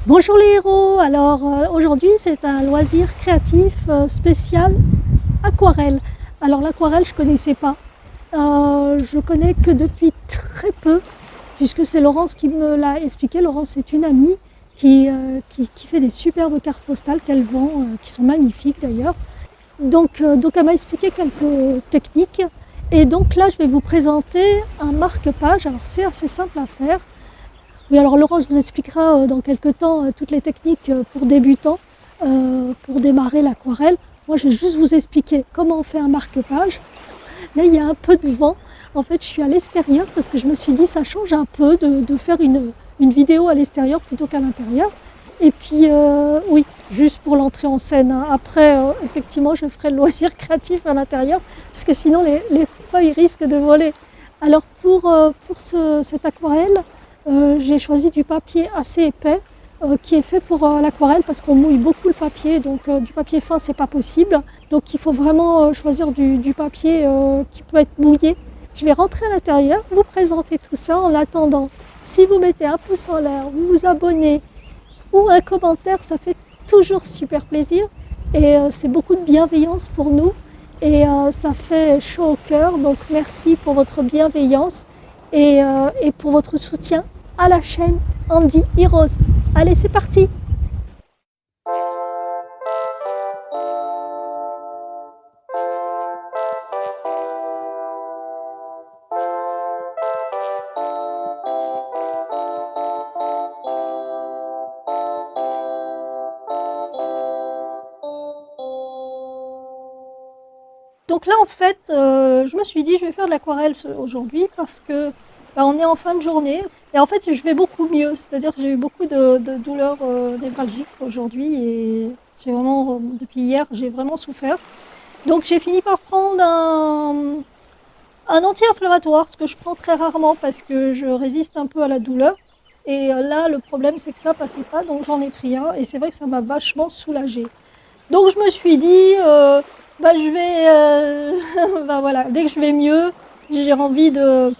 Bonjour les héros, alors aujourd'hui c'est un loisir créatif spécial aquarelle. Alors l'aquarelle je ne connaissais pas, je connais que depuis très peu puisque c'est Laurence qui me l'a expliqué. Laurence est une amie qui fait des superbes cartes postales qu'elle vend, qui sont magnifiques d'ailleurs. Donc elle m'a expliqué quelques techniques et donc là je vais vous présenter un marque-page. Alors c'est assez simple à faire. Oui, alors Laurence vous expliquera dans quelques temps toutes les techniques pour débutants, pour démarrer l'aquarelle. Moi, je vais juste vous expliquer comment on fait un marque-page. Là, il y a un peu de vent. En fait, je suis à l'extérieur parce que je me suis dit ça change un peu de faire une vidéo à l'extérieur plutôt qu'à l'intérieur. Et puis, oui, juste pour l'entrée en scène, hein. Après, effectivement, je ferai le loisir créatif à l'intérieur parce que sinon, les feuilles risquent de voler. Alors, pour cette aquarelle, j'ai choisi du papier assez épais qui est fait pour l'aquarelle parce qu'on mouille beaucoup le papier, donc du papier fin c'est pas possible. Donc il faut vraiment choisir du papier qui peut être mouillé. Je vais rentrer à l'intérieur, vous présenter tout ça en attendant. Si vous mettez un pouce en l'air, vous vous abonnez ou un commentaire, ça fait toujours super plaisir et c'est beaucoup de bienveillance pour nous et ça fait chaud au cœur. Donc merci pour votre bienveillance et pour votre soutien à la chaîne Andy Heroes. Allez, c'est parti! Donc là, en fait, je me suis dit, je vais faire de l'aquarelle aujourd'hui parce que on est en fin de journée. Et en fait, je vais beaucoup mieux. C'est-à-dire que j'ai eu beaucoup de douleurs névralgiques aujourd'hui et j'ai vraiment, depuis hier, j'ai vraiment souffert. Donc j'ai fini par prendre un anti-inflammatoire, ce que je prends très rarement parce que je résiste un peu à la douleur. Et là, le problème, c'est que ça passait pas, donc j'en ai pris un. Et c'est vrai que ça m'a vachement soulagée. Donc je me suis dit, je vais, voilà, dès que je vais mieux, j'ai envie de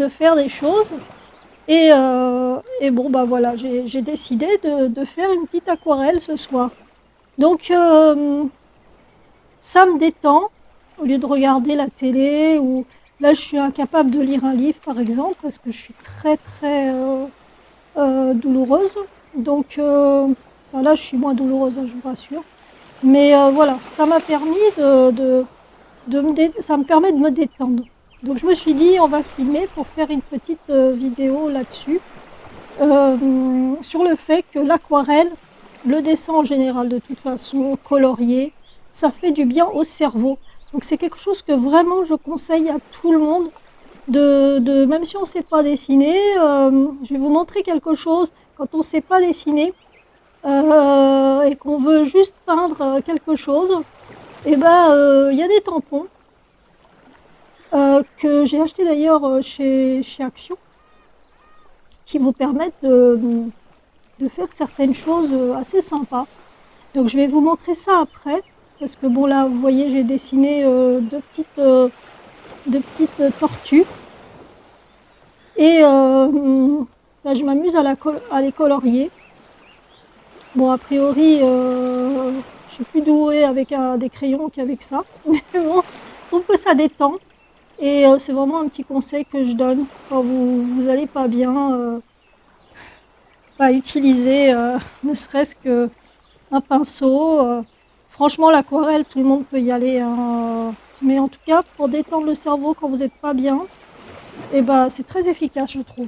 faire des choses. Et bon, voilà, j'ai décidé de faire une petite aquarelle ce soir. Donc ça me détend, au lieu de regarder la télé, ou là je suis incapable de lire un livre par exemple, parce que je suis très très douloureuse. Donc, là je suis moins douloureuse, hein, je vous rassure. Mais voilà, ça m'a permis ça me permet de me détendre. Donc je me suis dit, on va filmer pour faire une petite vidéo là-dessus, sur le fait que l'aquarelle, le dessin en général de toute façon, colorier, ça fait du bien au cerveau. Donc c'est quelque chose que vraiment je conseille à tout le monde, même si on ne sait pas dessiner, je vais vous montrer quelque chose, quand on ne sait pas dessiner, et qu'on veut juste peindre quelque chose, et il y a des tampons que j'ai acheté d'ailleurs chez Action, qui vous permettent de faire certaines choses assez sympas. Donc je vais vous montrer ça après, parce que bon là vous voyez j'ai dessiné deux petites tortues, et je m'amuse à les colorier. Bon, a priori, je suis plus douée avec des crayons qu'avec ça, mais bon, je trouve que ça détend. Et c'est vraiment un petit conseil que je donne quand vous allez pas bien, utiliser ne serait-ce qu'un pinceau. Franchement, l'aquarelle, tout le monde peut y aller, hein, mais en tout cas, pour détendre le cerveau quand vous n'êtes pas bien, c'est très efficace, je trouve.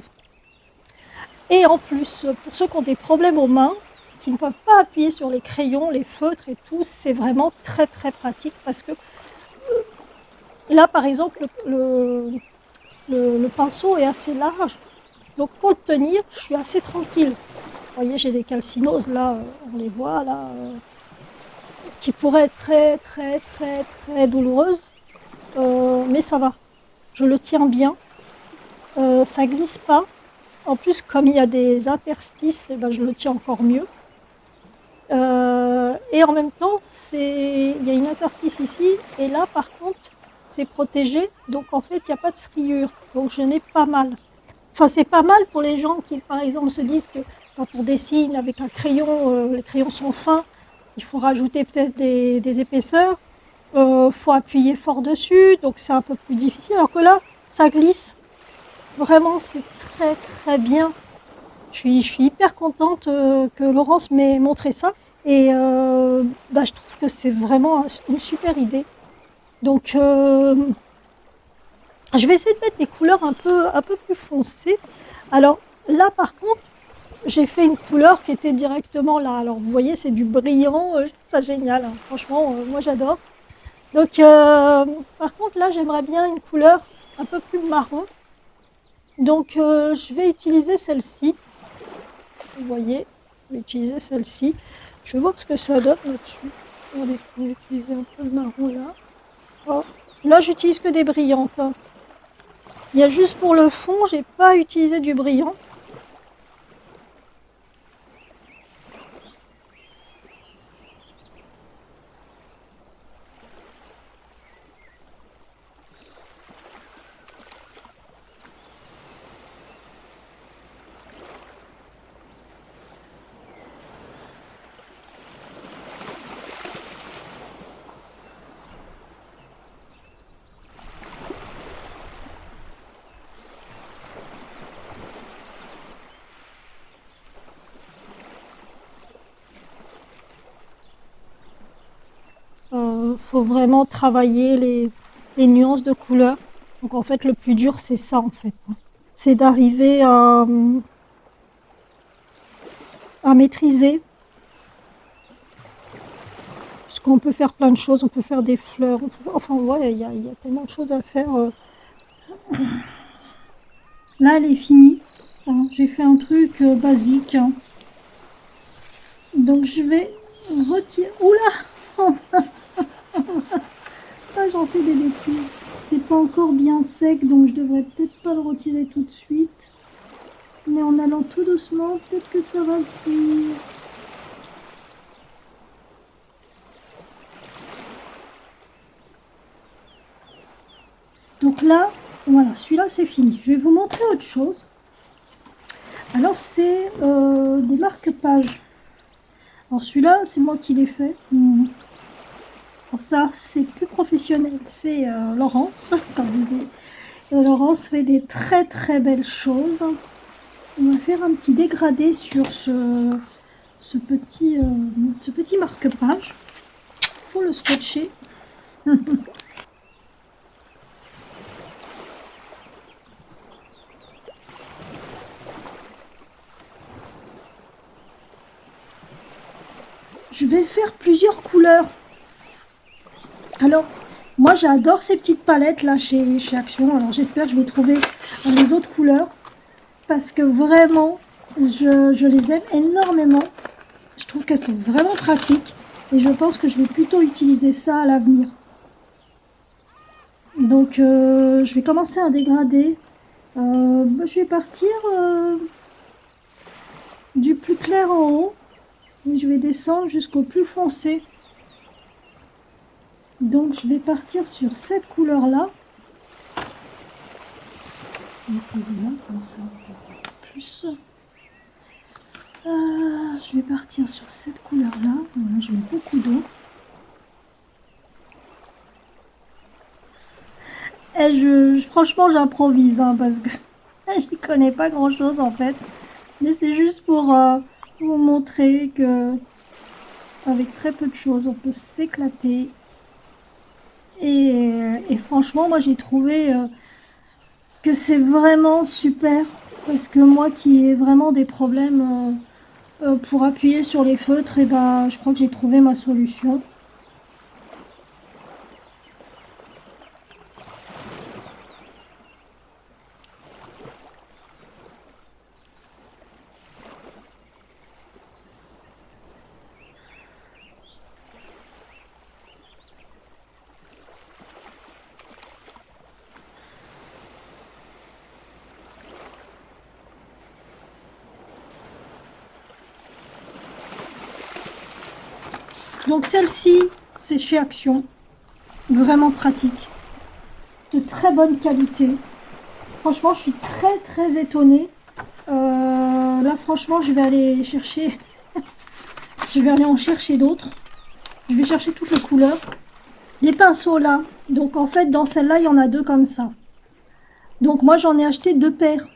Et en plus, pour ceux qui ont des problèmes aux mains, qui ne peuvent pas appuyer sur les crayons, les feutres et tout, c'est vraiment très très pratique parce que là, par exemple, le pinceau est assez large, donc pour le tenir, je suis assez tranquille. Vous voyez, j'ai des calcinoses là, on les voit là, qui pourraient être très très très très douloureuses, mais ça va. Je le tiens bien, ça glisse pas. En plus, comme il y a des interstices, je le tiens encore mieux. Et en même temps, il y a une interstice ici, et là par contre, c'est protégé, donc en fait, il n'y a pas de striure, donc je n'ai pas mal. Enfin, c'est pas mal pour les gens qui, par exemple, se disent que quand on dessine avec un crayon, les crayons sont fins, il faut rajouter peut-être des épaisseurs. Faut appuyer fort dessus, donc c'est un peu plus difficile. Alors que là, ça glisse. Vraiment, c'est très très bien. Je suis hyper contente que Laurence m'ait montré ça. Et je trouve que c'est vraiment une super idée. Donc, je vais essayer de mettre des couleurs un peu plus foncées. Alors là, par contre, j'ai fait une couleur qui était directement là. Alors vous voyez, c'est du brillant, je trouve ça génial, hein. Franchement, moi j'adore. Donc par contre là, j'aimerais bien une couleur un peu plus marron. Donc je vais utiliser celle-ci. Vous voyez, je vais utiliser celle-ci. Je vais voir ce que ça donne là-dessus. Allez, je vais utiliser un peu le marron là. Oh. Là, j'utilise que des brillantes, hein. Il y a juste pour le fond, j'ai pas utilisé du brillant. Faut vraiment travailler les nuances de couleurs. Donc en fait, le plus dur, c'est ça en fait. C'est d'arriver à maîtriser. Parce qu'on peut faire plein de choses, on peut faire des fleurs. Enfin, ouais, il y a tellement de choses à faire. Là, elle est finie. Hein, j'ai fait un truc basique. Hein. Donc je vais retirer. Oula! Ah, j'en fais des bêtises. C'est pas encore bien sec, donc je devrais peut-être pas le retirer tout de suite. Mais en allant tout doucement, peut-être que ça va le faire. Donc là, voilà, celui-là c'est fini. Je vais vous montrer autre chose. Alors c'est des marque-pages. Alors celui-là, c'est moi qui l'ai fait. Alors ça, c'est plus professionnel. C'est Laurence, comme vous dites. Laurence fait des très très belles choses. On va faire un petit dégradé sur ce petit marque-page. Il faut le scotcher. Je vais faire plusieurs couleurs. Alors, moi j'adore ces petites palettes là chez Action. Alors j'espère que je vais trouver les autres couleurs. Parce que vraiment, je les aime énormément. Je trouve qu'elles sont vraiment pratiques. Et je pense que je vais plutôt utiliser ça à l'avenir. Donc je vais commencer à dégrader. Je vais partir du plus clair en haut. Et je vais descendre jusqu'au plus foncé. Donc je vais partir sur cette couleur là. Je vais poser là comme ça. Plus. Je vais partir sur cette couleur là. Voilà, je mets beaucoup d'eau. Et franchement j'improvise hein, parce que j'y connais pas grand chose en fait. Mais c'est juste pour vous montrer que avec très peu de choses on peut s'éclater. Et franchement moi j'ai trouvé que c'est vraiment super. Parce que moi qui ai vraiment des problèmes pour appuyer sur les feutres, et ben, je crois que j'ai trouvé ma solution. Donc celle-ci, c'est chez Action. Vraiment pratique. De très bonne qualité. Franchement, je suis très très étonnée. là, franchement, je vais aller chercher, je vais aller en chercher d'autres. Je vais chercher toutes les couleurs. Les pinceaux là, donc en fait, dans celle-là, il y en a deux comme ça. Donc moi, j'en ai acheté deux paires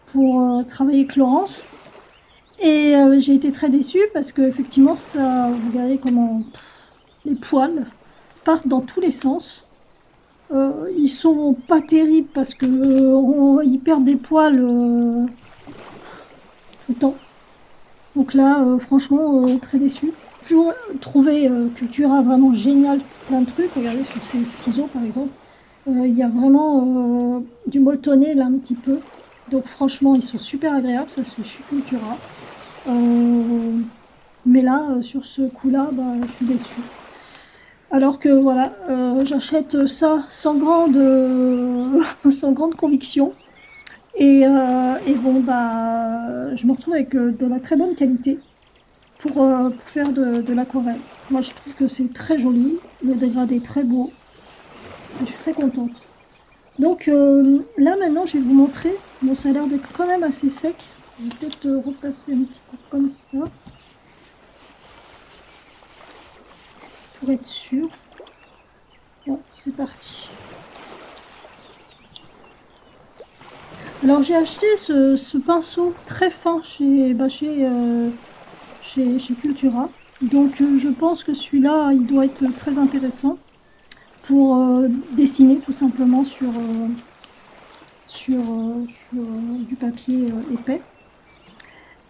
pour travailler avec Laurence. Et j'ai été très déçue parce que effectivement, ça, vous regardez comment les poils partent dans tous les sens. Ils sont pas terribles parce que ils perdent des poils tout le temps. Donc là, franchement, très déçue. Toujours trouvé Cultura vraiment génial pour plein de trucs. Regardez sur ces ciseaux par exemple. Il y a vraiment du molletonné là un petit peu. Donc franchement, ils sont super agréables. Ça, c'est chez Cultura. Mais là, sur ce coup-là, bah, je suis déçue. Alors que voilà, j'achète ça sans grande, sans grande conviction. Et bon, bah, je me retrouve avec de la très bonne qualité pour faire de l'aquarelle. Moi, je trouve que c'est très joli, le dégradé est très beau. Je suis très contente. Donc là, maintenant, je vais vous montrer. Bon, ça a l'air d'être quand même assez sec. Je vais peut-être repasser un petit peu comme ça. Pour être sûr. Bon, c'est parti. Alors j'ai acheté ce pinceau très fin chez Cultura. Donc je pense que celui-là, il doit être très intéressant pour dessiner tout simplement sur du papier épais.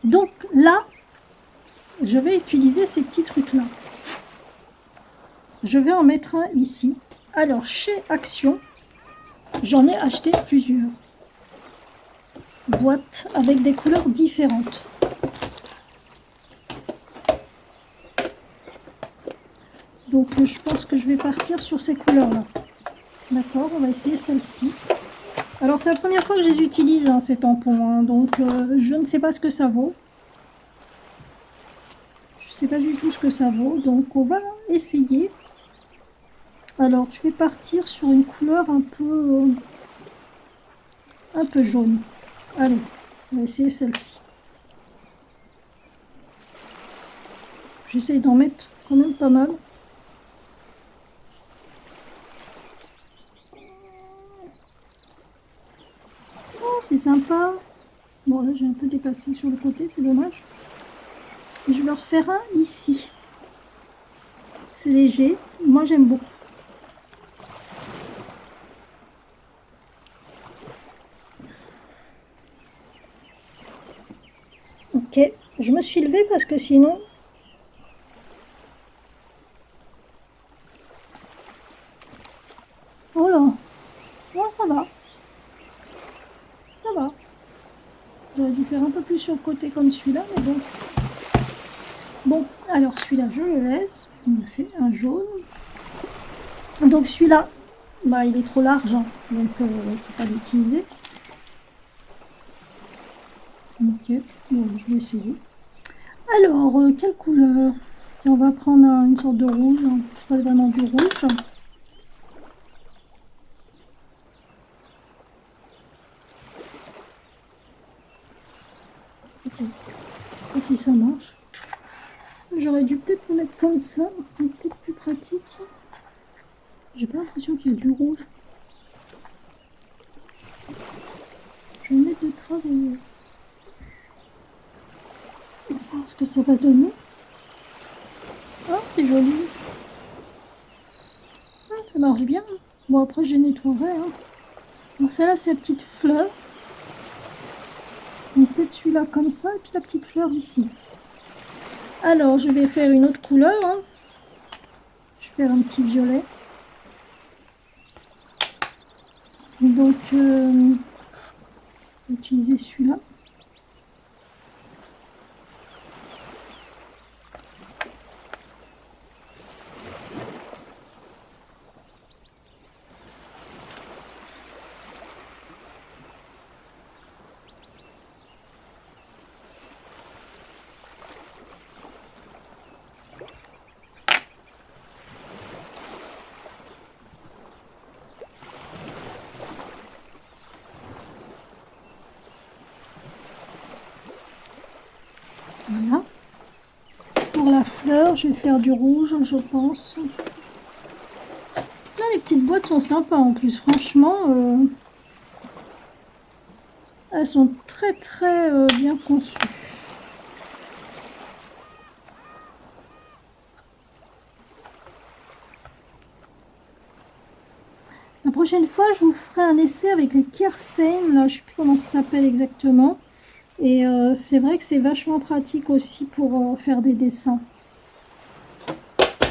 Donc là, je vais utiliser ces petits trucs-là. Je vais en mettre un ici. Alors chez Action, j'en ai acheté plusieurs boîtes avec des couleurs différentes. Donc je pense que je vais partir sur ces couleurs-là. D'accord, on va essayer celle-ci. Alors c'est la première fois que je les utilise, hein, ces tampons, hein, donc je ne sais pas ce que ça vaut. Je ne sais pas du tout ce que ça vaut, donc on va essayer. Alors je vais partir sur une couleur un peu jaune. Allez, on va essayer celle-ci. J'essaye d'en mettre quand même pas mal. Oh, c'est sympa. Bon, là j'ai un peu dépassé sur le côté, c'est dommage. Et je vais en refaire un ici. C'est léger, moi j'aime beaucoup. Ok, je me suis levée parce que sinon... Oh là, oh, ça va. Ça va. J'aurais dû faire un peu plus sur le côté comme celui-là, mais bon. Bon, alors celui-là, je le laisse. On a fait un jaune. Donc celui-là, bah, il est trop large, hein, donc je ne peux pas l'utiliser. Ok, bon, je vais essayer. Alors, quelle couleur? Tiens, on va prendre une sorte de rouge. Hein. C'est pas vraiment du rouge. Ok, je sais pas si ça marche. J'aurais dû peut-être le mettre comme ça, c'est peut-être plus pratique. J'ai pas l'impression qu'il y a du rouge. Je vais mettre de travailler. On va voir ce que ça va donner. Oh, c'est joli. Ah, ça marche bien. Bon, après, je nettoierai. Hein. Donc, celle-là, c'est la petite fleur. Donc, peut-être celui-là comme ça, et puis la petite fleur ici. Alors, je vais faire une autre couleur. Hein. Je vais faire un petit violet. Donc, je vais utiliser celui-là. Voilà. Pour la fleur, je vais faire du rouge, je pense. Là, les petites boîtes sont sympas en plus, franchement. Elles sont très très bien conçues. La prochaine fois, je vous ferai un essai avec le Kirstein. Là, je ne sais plus comment ça s'appelle exactement. Et c'est vrai que c'est vachement pratique aussi pour faire des dessins.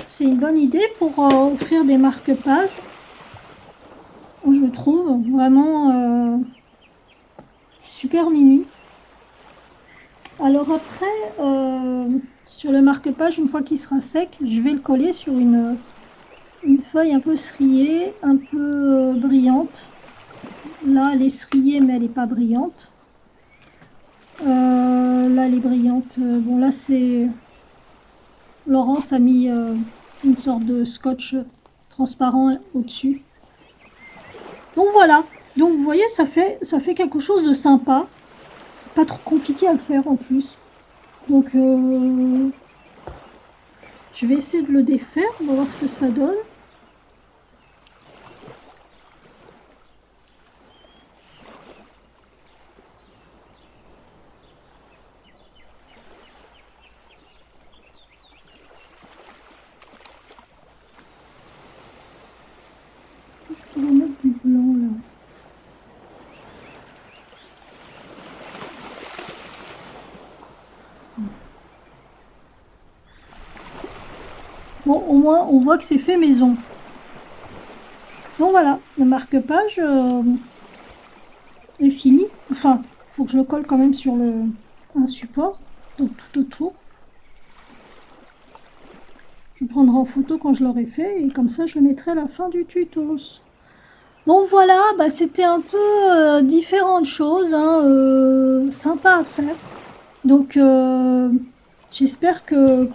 C'est une bonne idée pour offrir des marque-pages. Je trouve vraiment super mimi. Alors après, sur le marque-page, une fois qu'il sera sec, je vais le coller sur une feuille un peu striée, un peu brillante. Là, elle est striée, mais elle n'est pas brillante. Là, elle est brillante. Bon, là, c'est... Laurence a mis une sorte de scotch transparent au-dessus. Donc voilà. Donc vous voyez, ça fait quelque chose de sympa. Pas trop compliqué à faire en plus. Donc je vais essayer de le défaire. On va voir ce que ça donne. Est-ce que je pourrais mettre du blanc là? Bon, au moins, on voit que c'est fait maison. Donc voilà, le marque-page est fini. Enfin, il faut que je le colle quand même sur un support, donc tout autour. Je prendrai en photo quand je l'aurai fait et comme ça, je le mettrai à la fin du tuto. Donc voilà, bah, c'était un peu différentes choses, hein, sympa à faire. Donc j'espère que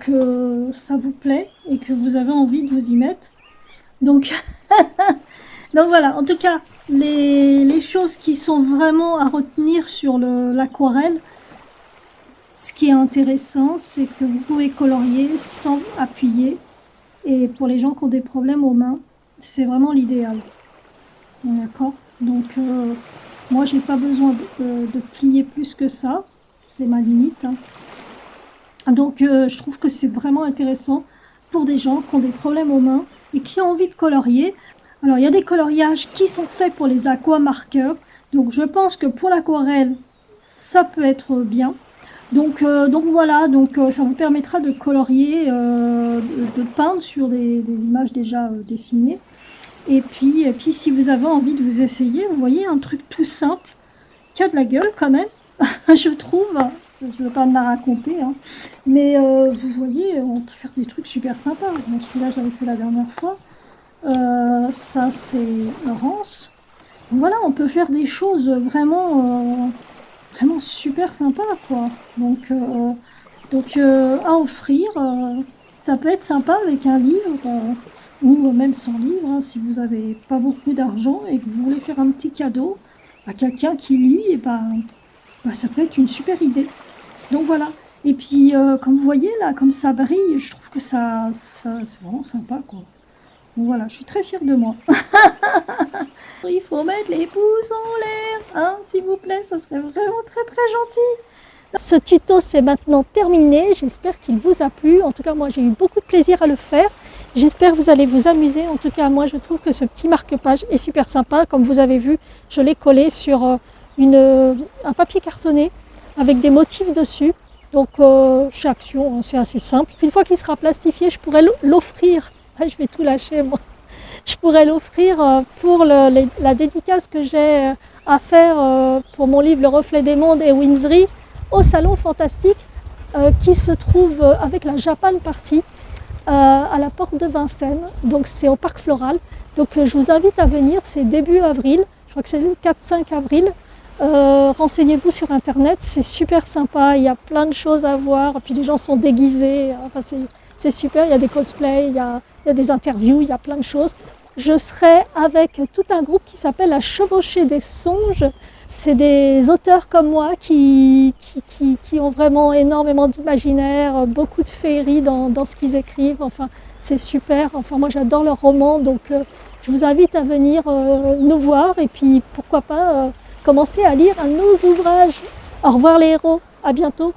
ça vous plaît et que vous avez envie de vous y mettre. Donc, donc voilà, en tout cas, les choses qui sont vraiment à retenir sur l'aquarelle, ce qui est intéressant, c'est que vous pouvez colorier sans appuyer. Et pour les gens qui ont des problèmes aux mains, c'est vraiment l'idéal. D'accord? Donc, moi, j'ai pas besoin de plier plus que ça. C'est ma limite, hein. Donc je trouve que c'est vraiment intéressant pour des gens qui ont des problèmes aux mains et qui ont envie de colorier. Alors il y a des coloriages qui sont faits pour les aquamarqueurs. Donc je pense que pour l'aquarelle, ça peut être bien. Donc voilà, ça vous permettra de colorier, de peindre sur des images déjà dessinées. Et puis si vous avez envie de vous essayer, vous voyez un truc tout simple, qui a de la gueule quand même, je trouve. Je ne veux pas me la raconter, hein. Mais vous voyez, on peut faire des trucs super sympas. Bon, celui-là, j'avais fait la dernière fois. Ça, c'est Laurence. Donc voilà, on peut faire des choses vraiment, vraiment super sympas, quoi. Donc à offrir, ça peut être sympa avec un livre ou même sans livre, hein, si vous n'avez pas beaucoup d'argent et que vous voulez faire un petit cadeau à quelqu'un qui lit, et ça peut être une super idée. Donc voilà. Et puis, comme vous voyez, là, comme ça brille, je trouve que ça c'est vraiment sympa, quoi. Donc voilà, je suis très fière de moi. Il faut mettre les pouces en l'air, hein, s'il vous plaît, ça serait vraiment très très gentil. Ce tuto c'est maintenant terminé, j'espère qu'il vous a plu. En tout cas, moi j'ai eu beaucoup de plaisir à le faire. J'espère que vous allez vous amuser. En tout cas, moi je trouve que ce petit marque-page est super sympa. Comme vous avez vu, je l'ai collé sur un papier cartonné avec des motifs dessus. Donc chez Action, c'est assez simple. Une fois qu'il sera plastifié, je pourrais l'offrir. Je vais tout lâcher moi. Je pourrais l'offrir pour la dédicace que j'ai à faire pour mon livre Le Reflet des Mondes et Windsry au Salon Fantastique qui se trouve avec la Japan Party à la porte de Vincennes. Donc c'est au Parc Floral. Donc je vous invite à venir, c'est début avril. Je crois que c'est le 4-5 avril. Renseignez-vous sur internet, c'est super sympa, il y a plein de choses à voir, et puis les gens sont déguisés, enfin, c'est super, il y a des cosplays, il y a des interviews, il y a plein de choses. je serai avec tout un groupe qui s'appelle La Chevauchée des Songes. C'est des auteurs comme moi qui ont vraiment énormément d'imaginaire, beaucoup de féerie dans ce qu'ils écrivent. Enfin, c'est super. Enfin, moi, j'adore leurs romans, donc je vous invite à venir nous voir et puis pourquoi pas commencer à lire un de nos ouvrages. Au revoir les héros, à bientôt.